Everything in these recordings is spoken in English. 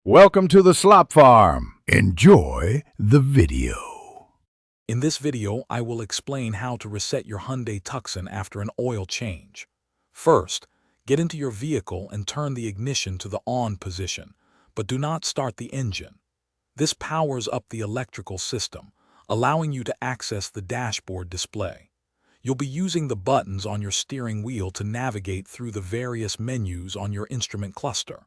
Welcome to the Slop Farm. Enjoy the video. In this video, I will explain how to reset your Hyundai Tucson after an oil change. First, get into your vehicle and turn the ignition to the on position, but do not start the engine. This powers up the electrical system, allowing you to access the dashboard display. You'll be using the buttons on your steering wheel to navigate through the various menus on your instrument cluster.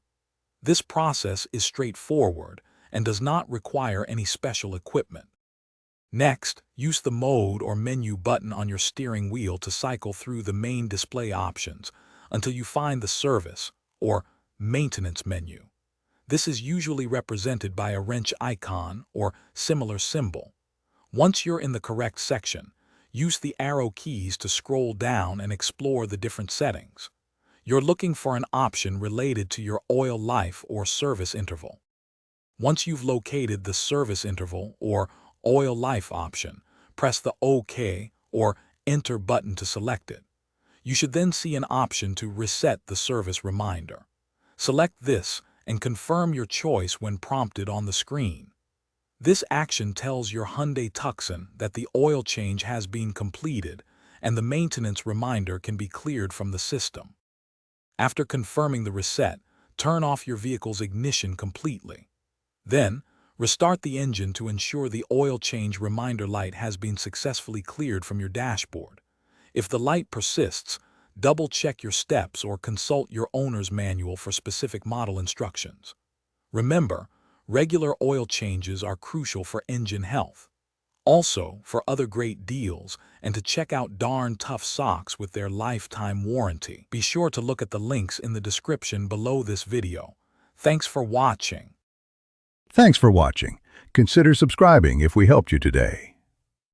This process is straightforward and does not require any special equipment. Next, use the mode or menu button on your steering wheel to cycle through the main display options until you find the service or maintenance menu. This is usually represented by a wrench icon or similar symbol. Once you're in the correct section, use the arrow keys to scroll down and explore the different settings. You're looking for an option related to your oil life or service interval. Once you've located the service interval or oil life option, press the OK or Enter button to select it. You should then see an option to reset the service reminder. Select this and confirm your choice when prompted on the screen. This action tells your Hyundai Tucson that the oil change has been completed and the maintenance reminder can be cleared from the system. After confirming the reset, turn off your vehicle's ignition completely. Then, restart the engine to ensure the oil change reminder light has been successfully cleared from your dashboard. If the light persists, double-check your steps or consult your owner's manual for specific model instructions. Remember, regular oil changes are crucial for engine health. Also, for other great deals and to check out Darn Tough socks with their lifetime warranty, be sure to look at the links in the description below this video. Thanks for watching. Thanks for watching. Consider subscribing if we helped you today.